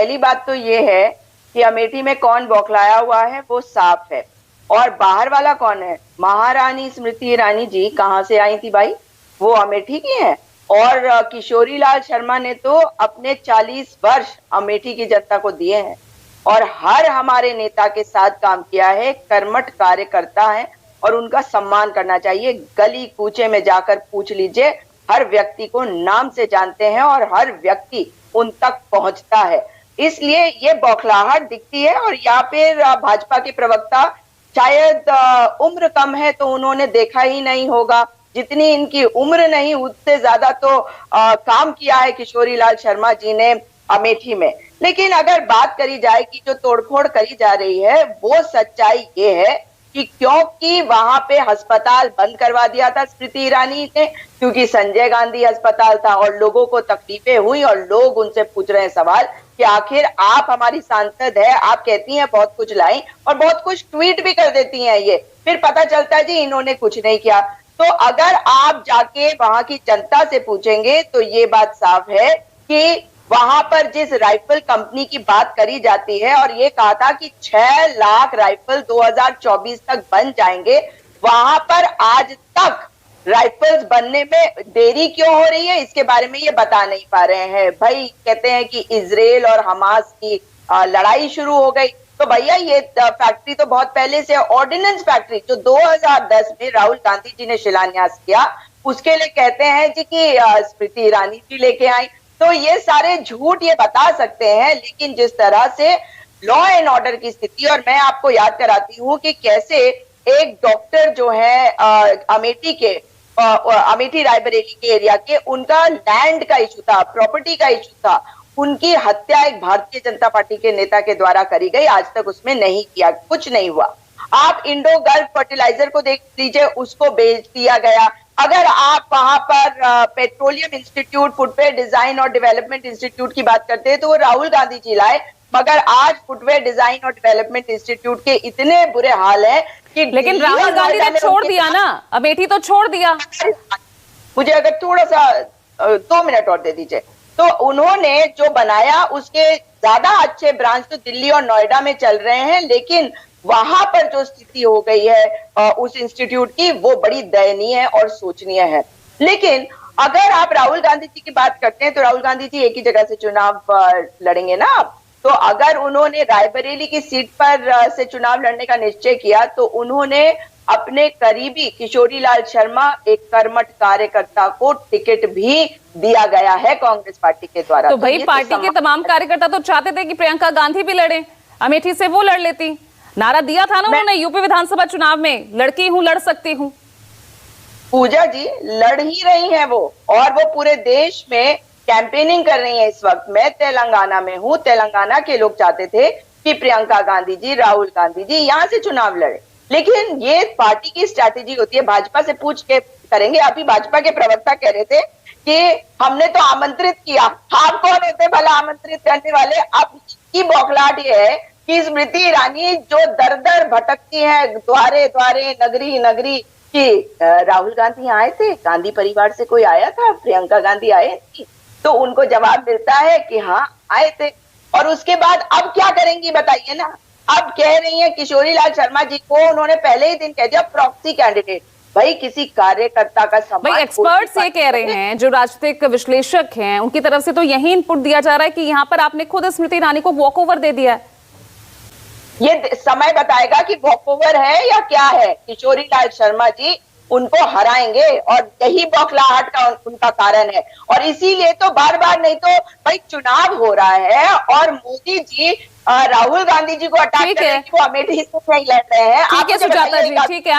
पहली बात तो ये है कि अमेठी में कौन बौखलाया हुआ है वो साफ है, और बाहर वाला कौन है? महारानी स्मृति ईरानी जी कहाँ से आई थी भाई? वो अमेठी की हैं। और किशोरी लाल शर्मा ने तो अपने 40 वर्ष अमेठी की जनता को दिए हैं और हर हमारे नेता के साथ काम किया है, कर्मठ कार्यकर्ता है और उनका सम्मान करना चाहिए। गली कूचे में जाकर पूछ लीजिए, हर व्यक्ति को नाम से जानते हैं और हर व्यक्ति उन तक पहुंचता है। इसलिए ये बौखलाहट दिखती है। और यहाँ पे भाजपा के प्रवक्ता, शायद उम्र कम है तो उन्होंने देखा ही नहीं होगा, जितनी इनकी उम्र नहीं उससे ज्यादा तो काम किया है किशोरी लाल शर्मा जी ने अमेठी में। लेकिन अगर बात करी जाए कि जो तोड़फोड़ करी जा रही है वो सच्चाई ये है कि क्योंकि वहां पे अस्पताल बंद करवा दिया था स्मृति ईरानी ने, क्योंकि संजय गांधी अस्पताल था और लोगों को तकलीफें हुई और लोग उनसे पूछ रहे हैं सवाल कि आखिर आप हमारी सांसद है, आप कहती हैं बहुत कुछ लाई और बहुत कुछ ट्वीट भी कर देती हैं, ये फिर पता चलता है जी इन्होंने कुछ नहीं किया। तो अगर आप जाके वहां की जनता से पूछेंगे तो ये बात साफ है कि वहां पर जिस राइफल कंपनी की बात करी जाती है और ये कहा था कि 6 लाख राइफल 2024 तक बन जाएंगे, वहां पर आज तक राइफल्स बनने में देरी क्यों हो रही है इसके बारे में ये बता नहीं पा रहे हैं। भाई कहते हैं कि इजराइल और हमास की लड़ाई शुरू हो गई, तो भैया ये फैक्ट्री तो बहुत पहले से, ऑर्डिनेंस फैक्ट्री जो 2010 में राहुल गांधी जी ने शिलान्यास किया, उसके लिए कहते हैं जी कि स्मृति ईरानी जी लेके आई। तो ये सारे झूठ ये बता सकते हैं, लेकिन जिस तरह से लॉ एंड ऑर्डर की स्थिति, और मैं आपको याद कराती हूँ कि कैसे एक डॉक्टर जो है अमेठी के अमेठी रायबरेली के एरिया के, उनका लैंड का इशू था, प्रॉपर्टी का इशू था, उनकी हत्या एक भारतीय जनता पार्टी के नेता के द्वारा करी गई, आज तक उसमें नहीं किया, कुछ नहीं हुआ। आप इंडो गल्फ फर्टिलाइजर को देख लीजिए, उसको बेच दिया गया। अगर आप वहां पर पेट्रोलियम इंस्टीट्यूट, फुटवेयर डिजाइन और डेवलपमेंट इंस्टीट्यूट की बात करते हैं तो वो राहुल गांधी जी लाए, मगर आज फुटवेयर डिजाइन और डेवलपमेंट इंस्टीट्यूट के इतने बुरे हाल हैं कि, लेकिन राहुल गांधी ने छोड़ दिया ना, अमेठी तो छोड़ दिया। मुझे अगर थोड़ा सा 2 मिनट और दे दीजिए, तो उन्होंने जो बनाया उसके ज्यादा अच्छे ब्रांच तो दिल्ली और नोएडा में चल रहे हैं, लेकिन वहां पर जो स्थिति हो गई है उस इंस्टीट्यूट की, वो बड़ी दयनीय है और सोचनीय है। लेकिन अगर आप राहुल गांधी जी की बात करते हैं तो राहुल गांधी जी एक ही जगह से चुनाव लड़ेंगे ना आप, तो अगर उन्होंने रायबरेली की सीट पर से चुनाव लड़ने का निश्चय किया तो उन्होंने अपने करीबी किशोरी लाल शर्मा, एक कर्मठ कार्यकर्ता को टिकट भी दिया गया है कांग्रेस पार्टी के द्वारा। तो भाई पार्टी के तमाम कार्यकर्ता तो चाहते थे कि प्रियंका गांधी भी लड़े, अमेठी से वो लड़ लेती, नारा दिया था ना उन्होंने यूपी विधानसभा चुनाव में, लड़की हूं लड़ सकती हूं। पूजा जी लड़ ही रही हैं वो, और वो पूरे देश में कैंपेनिंग कर रही है इस वक्त। मैं तेलंगाना में हूँ, तेलंगाना के लोग चाहते थे कि प्रियंका गांधी जी, राहुल गांधी जी यहाँ से चुनाव लड़े, लेकिन ये पार्टी की स्ट्रैटेजी होती है। भाजपा से पूछ के करेंगे। अभी भाजपा के प्रवक्ता कह रहे थे कि हमने तो आमंत्रित किया, आप कौन होते भला आमंत्रित करने वाले? अब की बौखलाहट ये है कि स्मृति ईरानी जो दर दर भटकती है द्वारे द्वारे, नगरी नगरी, कि राहुल गांधी आए थे, गांधी परिवार से कोई आया था, प्रियंका गांधी आए थी, तो उनको जवाब मिलता है कि हाँ आए थे। और उसके बाद अब क्या करेंगी बताइए ना? अब कह रही है किशोरी लाल शर्मा जी को उन्होंने पहले ही दिन कह दिया प्रॉक्सी कैंडिडेट। भाई किसी कार्यकर्ता का सम्मान, भाई एक्सपर्ट्स ये कह रहे हैं, जो राजनीतिक विश्लेषक हैं उनकी तरफ से तो यही इनपुट दिया जा रहा है कि यहाँ पर आपने खुद स्मृति ईरानी को वॉक ओवर दे दिया है। ये समय बताएगा कि वॉकओवर है या क्या है। किशोरी लाल शर्मा जी उनको हराएंगे और यही बौखलाहट का उनका कारण है। और इसीलिए तो बार बार, नहीं तो भाई चुनाव हो रहा है और मोदी जी राहुल गांधी जी को अटैक कर रहे हैं कि वो अमेठी से नहीं लड़ रहे हैं। ठीक है सुजाता जी, ठीक है।